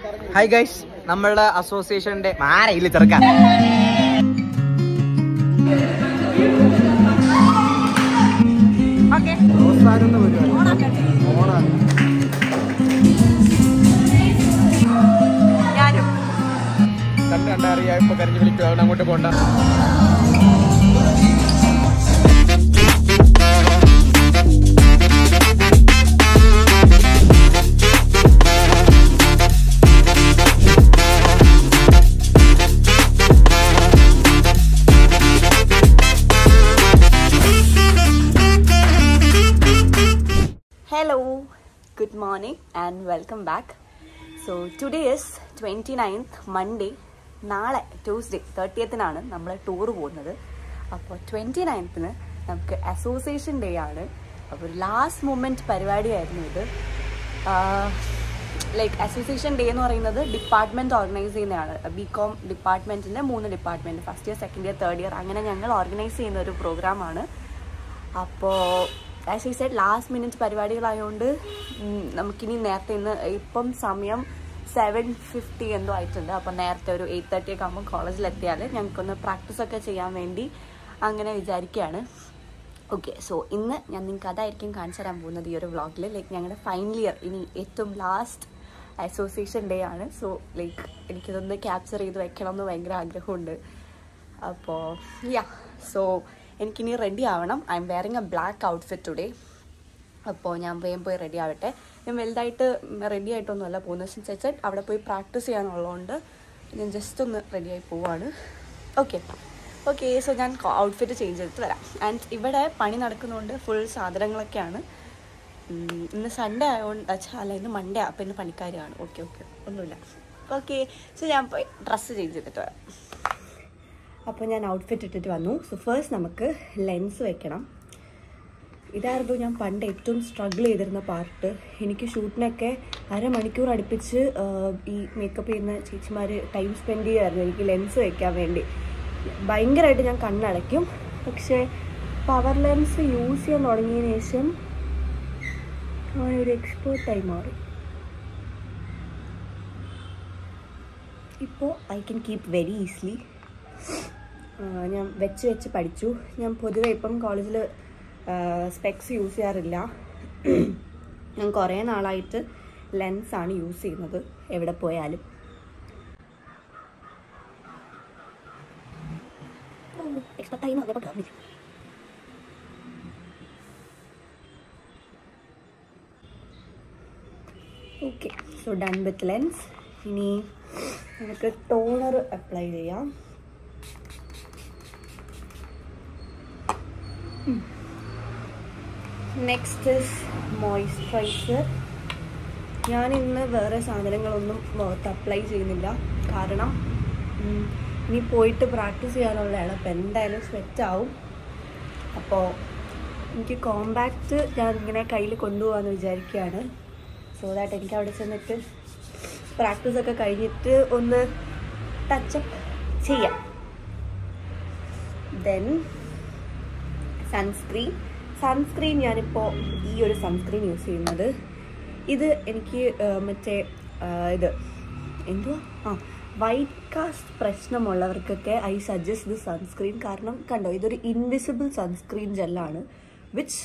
Hi guys, നമ്മളുടെ അസോസിയേഷന്റെ മാരയില്ല ചെറുക്കാൻ. ഓക്കേ. റോസാരന്റെ പരിപാടി. ഓണാണ്. ഞാനും കണ്ടറിയാ ഇപ്പൊ കരഞ്ഞു വിളിക്കും അവൻ അങ്ങോട്ട് പോണ്ട. Hello, good morning and welcome back. So today is 29th Monday. നാളെ Tuesday 30th നമ്മൾ ടൂർ പോകുന്നത്. അപ്പോൾ 29th നമുക്ക് അസോസിയേഷൻ ഡേ ആണ്. അപ്പോൾ ലാസ്റ്റ് മൊമെൻറ്റ് പരിപാടിയായിരുന്നു ഇത്. ലൈക്ക് അസോസിയേഷൻ ഡേ എന്ന് പറയുന്നത് ഡിപ്പാർട്ട്മെൻറ്റ് ഓർഗനൈസ് ചെയ്യുന്നതാണ്. BCom ഡിപ്പാർട്ട്മെൻറ്റിൻ്റെ 3 department, first year, second year, third year, അങ്ങനെ ഞങ്ങൾ ഓർഗനൈസ് ചെയ്യുന്ന ഒരു പ്രോഗ്രാമാണ്. അപ്പോൾ as I said last minute പരിപാടികളായതുകൊണ്ട് നമുക്കിനി നേരത്തെ ഇപ്പം സമയം 7:50 എന്തോ ആയിട്ടുണ്ട്. അപ്പം നേരത്തെ ഒരു 8:30 ഒക്കെ ആകുമ്പോൾ കോളേജിലെത്തിയാൽ ഞങ്ങൾക്കൊന്ന് പ്രാക്ടീസൊക്കെ ചെയ്യാൻ വേണ്ടി അങ്ങനെ വിചാരിക്കുകയാണ്. ഓക്കെ, സോ ഇന്ന് ഞാൻ നിങ്ങൾക്ക് അതായിരിക്കും കാണിച്ചു തരാൻ പോകുന്നത് ഈ ഒരു വ്ളോഗിൽ. ലൈക്ക് ഞങ്ങളുടെ ഫൈനൽ ഇയർ ഇനി ഏറ്റവും ലാസ്റ്റ് അസോസിയേഷൻ ഡേ ആണ്. സോ ലൈക്ക് എനിക്കിതൊന്ന് ക്യാപ്ചർ ചെയ്ത് വെക്കണം എന്ന് ഭയങ്കര ആഗ്രഹമുണ്ട്. അപ്പോൾ സോ എനിക്കിനി റെഡി ആവണം. I M wearing A black outfit today. അപ്പോൾ ഞാൻ വേഗം പോയി റെഡി ആവട്ടെ. ഞാൻ വലുതായിട്ട് റെഡി ആയിട്ടൊന്നുമല്ല പോകുന്നത്. വെച്ചാൽ അവിടെ പോയി പ്രാക്ടീസ് ചെയ്യാനുള്ളതുകൊണ്ട് ഞാൻ ജസ്റ്റ് ഒന്ന് റെഡിയായി പോവാണ്. ഓക്കെ, സോ ഞാൻ ഔട്ട്ഫിറ്റ് ചേഞ്ച് ചെയ്തിട്ട് വരാം. ആൻഡ് ഇവിടെ പണി നടക്കുന്നതുകൊണ്ട് ഫുൾ സാധനങ്ങളൊക്കെയാണ്. ഇന്ന് സൺഡേ ആയതുകൊണ്ട് അല്ല ഇന്ന് മൺഡേ, അപ്പോൾ ഇന്ന് പണിക്കാരാണ്. ഓക്കെ ഒന്നുമില്ല. ഓക്കെ, സോ ഞാൻ പോയി ഡ്രസ്സ് ചേഞ്ച് ചെയ്തിട്ട് വരാം. അപ്പോൾ ഞാൻ ഔട്ട്ഫിറ്റ് ഇട്ടിട്ട് വന്നു. സോ ഫസ്റ്റ് നമുക്ക് ലെൻസ് വെക്കണം. ഇതായിരുന്നു ഞാൻ പണ്ട് ഏറ്റവും സ്ട്രഗിൾ ചെയ്തിരുന്ന പാർട്ട്. എനിക്ക് ഷൂട്ടിനൊക്കെ അരമണിക്കൂർ അടുപ്പിച്ച് ഈ മേക്കപ്പ് ചെയ്യുന്ന ചേച്ചിമാർ ടൈം സ്പെൻഡ് ചെയ്യുമായിരുന്നു എനിക്ക് ലെൻസ് വെക്കാൻ വേണ്ടി. ഭയങ്കരമായിട്ട് ഞാൻ കണ്ണടയ്ക്കും. പക്ഷേ പവർ ലെൻസ് യൂസ് ചെയ്യാൻ തുടങ്ങിയതിന് ശേഷം ഒരു എക്സ്പേർട്ടായി മാറി. ഇപ്പോൾ I can keep very easily. ഞാൻ വെച്ച് പഠിച്ചു. ഞാൻ പൊതുവെ ഇപ്പം കോളേജിൽ സ്പെക്സ് യൂസ് ചെയ്യാറില്ല. ഞാൻ കുറേ നാളായിട്ട് ലെൻസാണ് യൂസ് ചെയ്യുന്നത് എവിടെ പോയാലും. Okay, so done with lens. ഇനി നമുക്ക് ടോണർ അപ്ലൈ ചെയ്യാം. Next is moisturiser. ഞാനിന്ന് വേറെ സാധനങ്ങളൊന്നും മുഖത്ത് അപ്ലൈ ചെയ്യുന്നില്ല. കാരണം ഇനി പോയിട്ട് പ്രാക്ടീസ് ചെയ്യാനുള്ളതാണ്. അപ്പോൾ എന്തായാലും സ്വെറ്റാവും. അപ്പോൾ എനിക്ക് കോമ്പാക്റ്റ് ഞാൻ ഇങ്ങനെ കയ്യിൽ കൊണ്ടുപോകാമെന്ന് വിചാരിക്കുകയാണ്. സോ ദാറ്റ് എനിക്ക് അവിടെ ചെന്നിട്ട് പ്രാക്ടീസൊക്കെ കഴിഞ്ഞിട്ട് ഒന്ന് ടച്ചപ്പ് ചെയ്യാം. ദെൻ സൺസ്ക്രീൻ ഞാനിപ്പോൾ ഈ ഒരു സൺസ്ക്രീൻ യൂസ് ചെയ്യുന്നത്. ഇത് എനിക്ക് മറ്റേ വൈറ്റ് കാസ്റ്റ് പ്രശ്നമുള്ളവർക്കൊക്കെ ഐ സജസ്റ്റ് ദിസ് സൺസ്ക്രീൻ. കാരണം കണ്ടോ, ഇതൊരു ഇൻവിസിബിൾ സൺസ്ക്രീൻ ജെല്ലാണ് which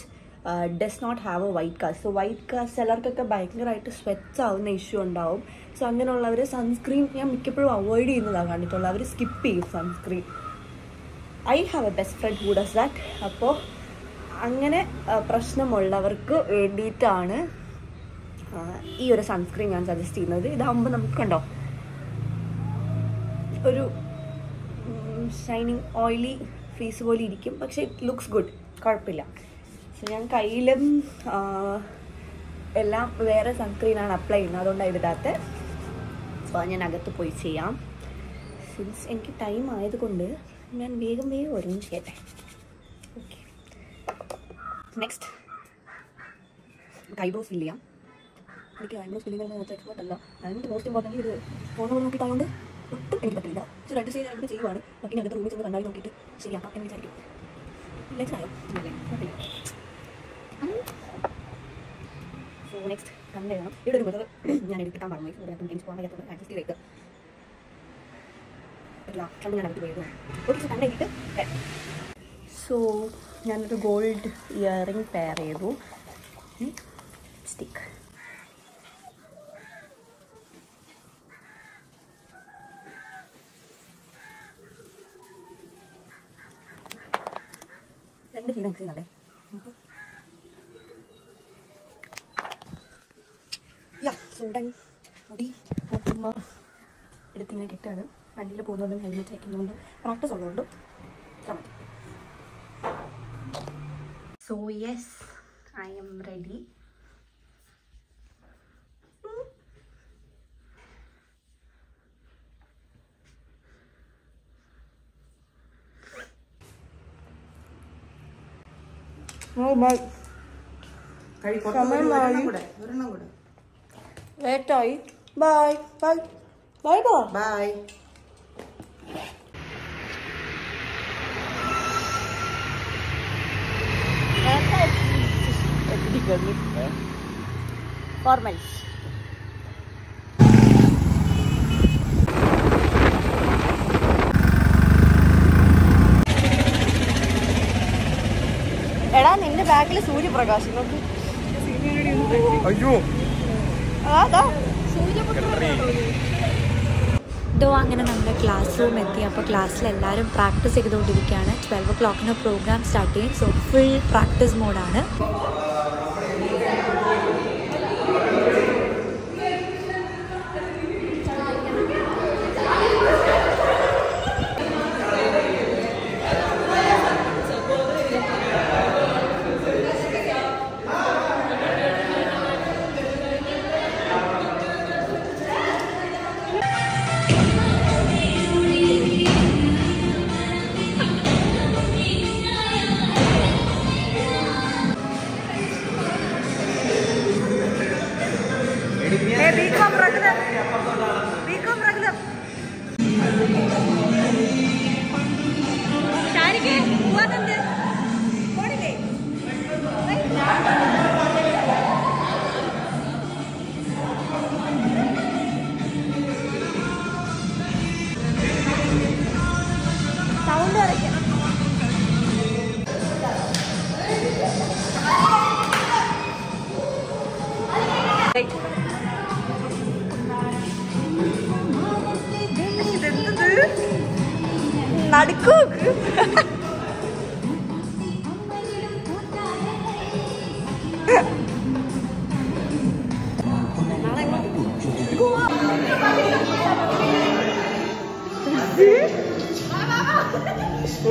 does not have a white cast. So white cast ചിലർക്കൊക്കെ ഭയങ്കരമായിട്ട് സ്വെറ്റ് ആവുന്ന ഇഷ്യൂ ഉണ്ടാവും. സോ അങ്ങനെയുള്ളവർ സൺസ്ക്രീൻ ഞാൻ മിക്കപ്പോഴും അവോയ്ഡ് ചെയ്യുന്നതാണ് കണ്ടിട്ടുള്ളത്. അവർ സ്കിപ്പ് ചെയ്യും sunscreen. I have A best friend who does that. അപ്പോൾ അങ്ങനെ പ്രശ്നമുള്ളവർക്ക് വേണ്ടിയിട്ടാണ് ഈ ഒരു സൺസ്ക്രീൻ ഞാൻ സജസ്റ്റ് ചെയ്യുന്നത്. ഇതാകുമ്പോൾ നമുക്ക് കണ്ടോ ഒരു ഷൈനിങ് ഓയിലി ഫേസ് പോലെ ഇരിക്കും. പക്ഷേ ഇറ്റ് ലുക്സ് ഗുഡ്, കുഴപ്പമില്ല. സോ ഞാൻ കയ്യിലും എല്ലാം വേറെ സൺസ്ക്രീനാണ് അപ്ലൈ ചെയ്യുന്നത്. അതുകൊണ്ടാണ് ഇതിടാത്ത. സോ ഞാൻ അകത്ത് പോയി ചെയ്യാം. സിൻസ് എനിക്ക് ടൈം ആയതുകൊണ്ട് ഞാൻ വേഗം ഒരുങ്ങി ചെയ്യട്ടെ. ഓക്കെ, നെക്സ്റ്റ് ഐബ്രോസ് ഫില്ല് ചെയ്യാം. എനിക്ക് ഐബ്രോസ് ഫില്ല് ചെയ്യുന്നത് എക്സ്പേർട്ട് അല്ല. അതിന് മോസ്റ്റ് ഇമ്പോർട്ടൻ്റ് ഇത് ഫോൺ നോക്കിയിട്ടായതുകൊണ്ട് ഒട്ടും എനിക്ക് പറ്റില്ല. പക്ഷേ രണ്ട് സൈഡ് ചെയ്യുവാണ്. ബാക്കി അകത്ത് റൂമിൽ ചെന്ന് കണ്ണാടി നോക്കിയിട്ട് ചെയ്യാം എന്ന് വിചാരിക്കും. നെക്സ്റ്റ് ആയോ? സോ നെക്സ്റ്റ് കണ്ണ് എഴുതണം. ഇവിടെ ഒരു മിറർ ഞാൻ എടുക്കാൻ പറഞ്ഞു. ഇവിടെ അപ്പം എനിക്ക് പോകാൻ വയ്യാത്തത് അഡ്ജസ്റ്റ് ചെയ്തേക്ക് കണ്ണ് ഞാൻ എടുത്ത് പോയത്. ഓക്കെ, സോ കണ്ണ് എഴുതിയിട്ട് സോ ഞാനൊരു ഗോൾഡ് ഇയറിംഗ് പെയർ ചെയ്തു. സ്റ്റിക്ക് രണ്ട് ഫീലിങ്സ് ചെയ്യുന്നുണ്ടേ. സൂടൻ മുടി ചുമ്മാ എടുത്തിങ്ങനെ കെട്ടാണ്. വണ്ടിയിൽ പോകുന്നതുകൊണ്ടും ഹെൽമെറ്റ് വയ്ക്കുന്നതുകൊണ്ടും പ്രാക്ടീസ് ഉള്ളതുകൊണ്ടും മതി. So yes, I'm ready. ലേറ്റായി. Bye bye bye bye. Formals എടാ, നിന്റെ ബാക്കിൽ സൂര്യപ്രകാശം നോക്ക്. അയ്യോ ഇതോ അങ്ങനെ നമ്മുടെ ക്ലാസ് റൂം എത്തി. അപ്പോൾ ക്ലാസ്സിൽ എല്ലാവരും പ്രാക്ടീസ് ചെയ്തുകൊണ്ടിരിക്കുകയാണ്. 12 o'clock പ്രോഗ്രാം സ്റ്റാർട്ട് ചെയ്യും. സോ ഫുൾ പ്രാക്ടീസ് മോഡാണ്. നടക്കൂ.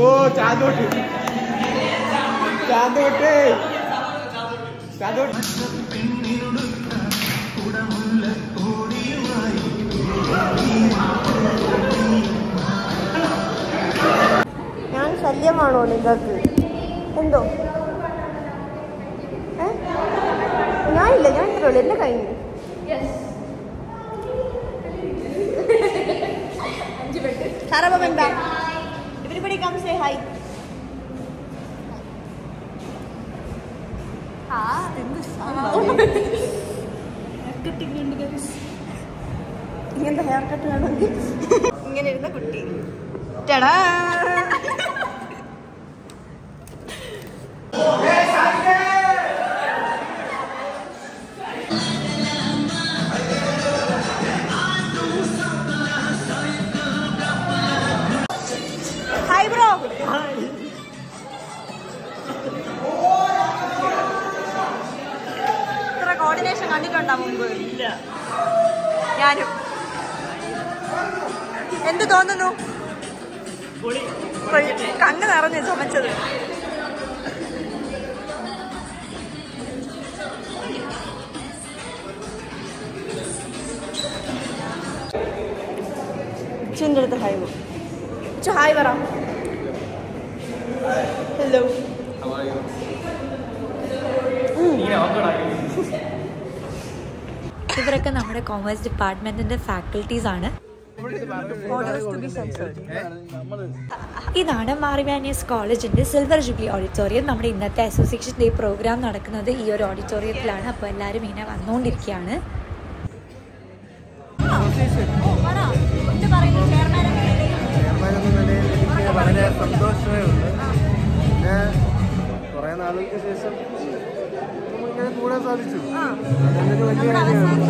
ഓ ചാന്തോട്ട് ചാന്തോട്ട് ചാന്തോട്ട്. ഞാൻ ശല്യമാണോ നിങ്ങൾക്ക്? എന്തോ ഞാനില്ല, ഞാൻ ഇത്രേ ഉള്ളൂ. എന്നെ കഴിഞ്ഞു. എന്താ everybody come say hi. ഇങ്ങനത്തെ ഹെയർ കട്ട് വേണമെങ്കിൽ ഇങ്ങനെ ഇരുന്ന കുട്ടി. ടടാ. Hi bro. ഇത്ര കോർഡിനേഷൻ കണ്ടിട്ടുണ്ടോ മുമ്പ്? ഞാനും. എന്ത് തോന്നുന്നു? കണ്ണ് നിറഞ്ഞു ചുമച്ചത്. ചിന്റെ അടുത്ത് ഹായ് ഹായ് പറ. ഹലോ. ഇവരൊക്കെ നമ്മുടെ കോമേഴ്സ് ഡിപ്പാർട്ട്മെന്റിന്റെ ഫാക്കൽറ്റീസ് ആണ്. ഇതാണ് ഇവാനിയോസ് കോളേജിൻ്റെ സിൽവർ ജൂബിലി ഓഡിറ്റോറിയം. നമ്മുടെ ഇന്നത്തെ അസോസിയേഷൻ ഡേ പ്രോഗ്രാം നടക്കുന്നത് ഈ ഒരു ഓഡിറ്റോറിയത്തിലാണ്. അപ്പോൾ എല്ലാവരും ഇങ്ങനെ വന്നുകൊണ്ടിരിക്കുകയാണ്. വളരെ സന്തോഷമേ ഉള്ളൂ. പിന്നെ കുറേ നാളുകൾക്ക് ശേഷം നമ്മളിങ്ങനെ കൂടാൻ സാധിച്ചു. അതൊരു വലിയ കാര്യമാണ്.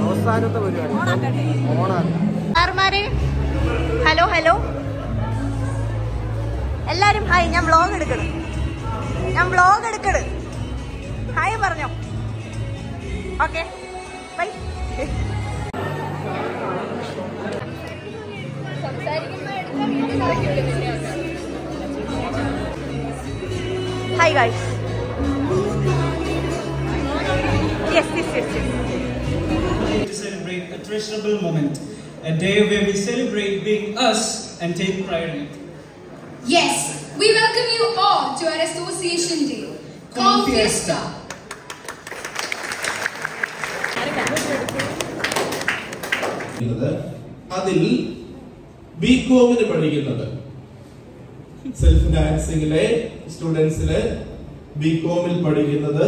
അവസാനത്തെ പരിപാടി ഓണാണ്. ഹലോ ഹലോ എല്ലാരും ഹായ്. ഞാൻ വ്ളോഗ് എടുക്കണം. ഹായ് പറഞ്ഞോ. Okay bye. Hi guys. Yes. To celebrate a treasurable moment, a day where we celebrate being us and take pride in it. Yes, we welcome you all to our Association Day. Come Fiesta! അതിൽ ബികോമിന് പഠിക്കുന്നത് self ഡാൻസിങ്ങിലെ സ്റ്റുഡൻസില് ബികോമിൽ പഠിക്കുന്നത്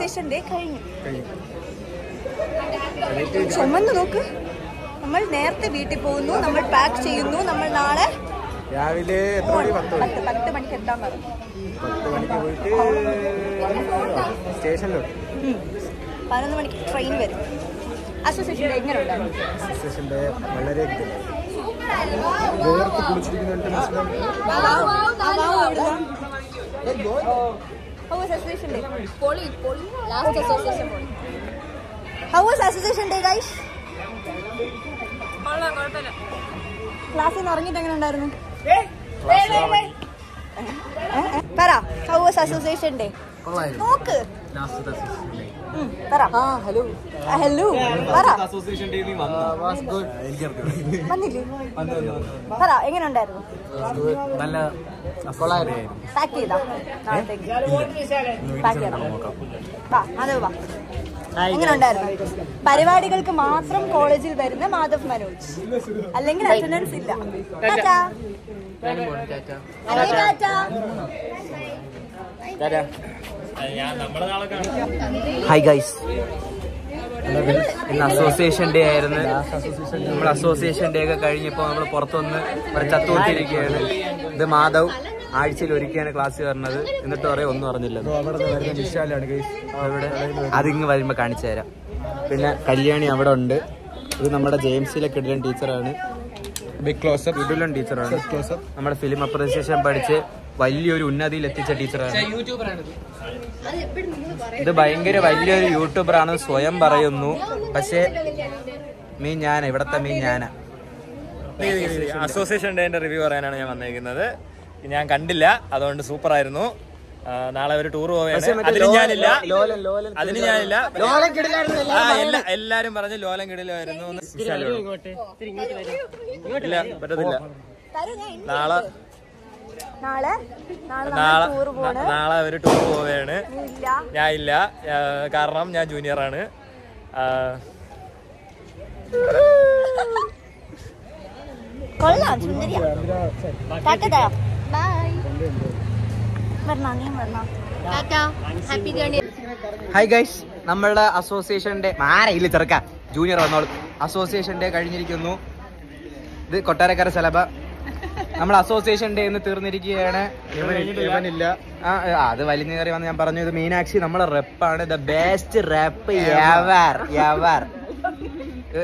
association day കഴിഞ്ഞു. ചുമന്ന് നോക്ക്. നമ്മൾ നേരത്തെ വീട്ടിൽ പോകുന്നു, നമ്മൾ പാക്ക് ചെയ്യുന്നു. നമ്മൾ നാളെ രാവിലെ 10 മണിക്ക് എത്താൻ പറഞ്ഞു. 10 മണിക്ക് പോയിട്ട് സ്റ്റേഷനിലോട്ട് 11 മണിക്ക് ട്രെയിൻ വരും. അസോസിയേഷൻ ഡേ എങ്ങനെ ഉണ്ടായിരുന്നു? അസോസിയേഷൻ ഡേ വളരെ വേർത്ത് കുളിച്ചിരിക്കുന്നുണ്ട്. How was association day? Poli. Last association poli. How was association day, guys? ക്ലാസ്സിൽ നിന്ന് ഇറങ്ങിയിട്ട് എങ്ങനെ ഉണ്ടായിരുന്നു? പറ. How was association day? നോക്ക്. പറ. ഹലോ പറ. വന്നില്ലേ? പറ എങ്ങനെ ഉണ്ടായിരുന്നു? നല്ല പാക്ക് ചെയ്താ നാളത്തേക്ക്? പാക്ക് ചെയ്യണം. വാ മാധവ് വാ. എങ്ങനെ ഉണ്ടായിരുന്നു? പരിപാടികൾക്ക് മാത്രം കോളേജിൽ വരുന്ന മാധവ് മനോജ്, അല്ലെങ്കിൽ അറ്റൻഡൻസ് ഇല്ല. ഹായ് ഗൈസ്, ഇന്ന് അസോസിയേഷൻ ഡേ ആയിരുന്നു. നമ്മൾ അസോസിയേഷൻ ഡേ ഒക്കെ കഴിഞ്ഞപ്പോൾ നമ്മൾ പുറത്തുനിന്ന് ചത്തുകൊണ്ടിരിക്കുകയാണ്. ഇത് മാധവ് ആഴ്ചയിൽ ഒരിക്കലാണ് ക്ലാസ് കയറുന്നത്. എന്നിട്ട് പറയാം ഒന്നും അറിഞ്ഞില്ല. അതിങ്ങ് വരുമ്പോൾ കാണിച്ചു തരാം. പിന്നെ കല്യാണി അവിടെ ഉണ്ട്. ഇത് നമ്മുടെ ജെയിംസിലെ കിടിലൻ ടീച്ചറാണ്. ബിഗ് ക്ലോസപ്പ് കിടിലൻ ടീച്ചറാണ്. നമ്മുടെ ഫിലിം അപ്രീസിയേഷൻ പഠിച്ച് വലിയൊരു ഉന്നതിയിൽ എത്തിച്ച ടീച്ചറാണ്. ഇത് ഭയങ്കര വലിയൊരു യൂട്യൂബറാണ് സ്വയം പറയുന്നു. പക്ഷേ മീൻ ഞാനാ, ഇവിടത്തെ മീൻ ഞാനാ. അസോസിയേഷൻ ഡേന്റെ റിവ്യൂ പറയാനാണ് ഞാൻ വന്നേക്കുന്നത്. ഞാൻ കണ്ടില്ല, അതുകൊണ്ട് സൂപ്പർ ആയിരുന്നു. നാളെ ഒരു ടൂർ പോവുകയാണ്. അതിന് ഞാനില്ല. എല്ലാരും പറഞ്ഞ് ലോലം കിടിലായിരുന്നു. ഇല്ല, പറ്റത്തില്ല. നാളെ ഒരു ടൂർ പോവുകയാണ്. ഞാൻ ഇല്ല, കാരണം ഞാൻ ജൂനിയറാണ്. ഹായ് ഗൈസ്, നമ്മളുടെ അസോസിയേഷൻ ഡേ മാരയില്ല ചെറുക്ക ജൂനിയർ വന്നോളൂ. അസോസിയേഷൻ ഡേ കഴിഞ്ഞിരിക്കുന്നു. ഇത് കൊട്ടാരക്കര സലഭ. നമ്മൾ അസോസിയേഷൻ ഡേ ഇന്ന് തീർന്നിരിക്കുകയാണ്. ഇവനില്ല. അത് വലിഞ്ഞു കയറി വന്ന് ഞാൻ പറഞ്ഞു. ഇത് മീനാക്ഷി നമ്മളെ റെപ്പാണ്. The best rep ever.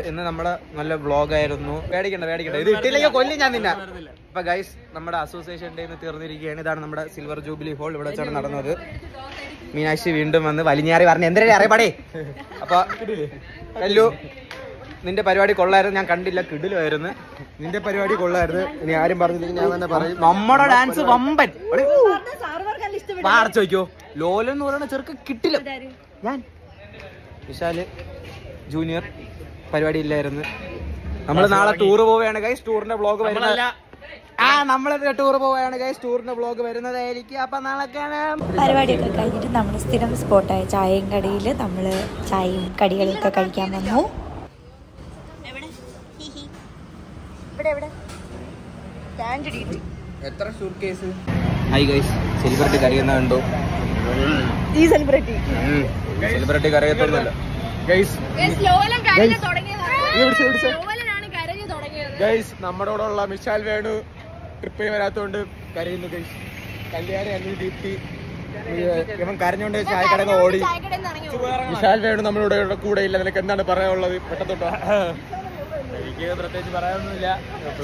ഇന്ന് നമ്മുടെ നല്ല വ്ളോഗായിരുന്നു. പേടിക്കണ്ട. ഇത് ഇട്ടില്ലെങ്കിൽ കൊല്ലും ഞാൻ നിന്നെ. അപ്പൊ ഗൈസ്, നമ്മുടെ അസോസിയേഷൻ ഡേ ഇന്ന് തീർന്നിരിക്കുകയാണ്. ഇതാണ് നമ്മുടെ സിൽവർ ജൂബിലി ഹോൾ. ഇവിടെ വെച്ചാണ് നടന്നത്. മീനാക്ഷി വീണ്ടും വന്ന് വലിഞ്ഞാറി പറഞ്ഞു എന്തിനാ അറിയപ്പാടേ. അപ്പൊ കല്ലു, നിന്റെ പരിപാടി കൊള്ളായിരുന്നു. ഞാൻ കണ്ടില്ല, കിടിലായിരുന്നു. നിന്റെ പരിപാടി കൊള്ളായിരുന്നു. ഇനി ആരും പറഞ്ഞില്ലെങ്കിൽ ഞാൻ തന്നെ പറയും. നമ്മുടെ ഡാൻസ് വമ്പൻ. ചോദിക്കോ ലോലൻ എന്ന് പറയുന്ന ചെറുക്ക് കിട്ടില്ല. ഞാൻ വിശാല് ജൂനിയർ പരിപാടി ഇല്ലായിരുന്നു. നമ്മള് നാളെ ടൂർ പോവുകയാണ് ഗൈസ്. ടൂറിന്റെ വ്ളോഗ് വരുന്നത്. നമ്മള് ടൂർ പോവുകയാണ് ഗൈസ്. ടൂറിന്റെ വ്ളോഗ് വരുന്നതായിരിക്കും. അപ്പൊ നാളെ കാണാം. പരിപാടിയൊക്കെ കഴിഞ്ഞിട്ട് നമ്മൾ സ്ഥിരം സ്പോട്ടായ ചായയും കടയിൽ നമ്മൾ ചായയും കടികളൊക്കെ കഴിക്കാൻ വന്നു. എത്ര സൂട്ട്കേസ്? ഹായ് ഗൈസ്, സെലിബ്രിറ്റി കരയുന്ന കണ്ടോ? ഈ സെലിബ്രിറ്റി കരയത്തൊന്നുമല്ല ഗൈസ്. ഗൈസ്, നമ്മുടെ കൂടെ ഉള്ള മിഷാൽ വേണു ട്രിപ്പിന് വരാത്തോണ്ട് കരയുന്നു ഗൈസ്. കല്യാണി അനിൽ ദീപ്തി ഇവൻ കരഞ്ഞോണ്ട് ചായക്കടയിൽ നിന്ന് ഓടി. മിഷാൽ വേണു നമ്മളുടെ കൂടെ ഇല്ല. നിനക്ക് എന്താണ് പറയാനുള്ളത്? പെട്ടെന്നോട്ടോ. എനിക്ക് പ്രത്യേകിച്ച് പറയാനൊന്നുമില്ല.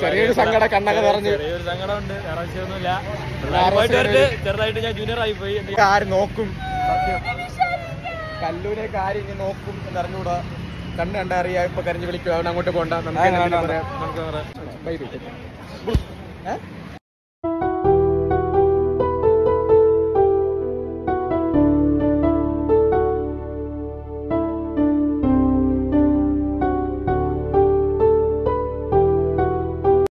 ചെറിയൊരു സങ്കടം കണ്ണൊക്കെ നിറഞ്ഞു. ചെറിയൊരു സങ്കടമുണ്ട്. വേറെ വിഷയമൊന്നുമില്ല. ചെറുതായിട്ട് ഞാൻ ജൂനിയർ ആയി പോയി. ആര് നോക്കും? കല്ലൂരെ കാര്യം ഇനി നോക്കും എന്നറിഞ്ഞൂടാ. കണ്ണ് കണ്ടറിയാ. ഇപ്പൊ കരഞ്ഞ് വിളിക്കുക. അവൻ അങ്ങോട്ട് പോണ്ട. നമുക്ക്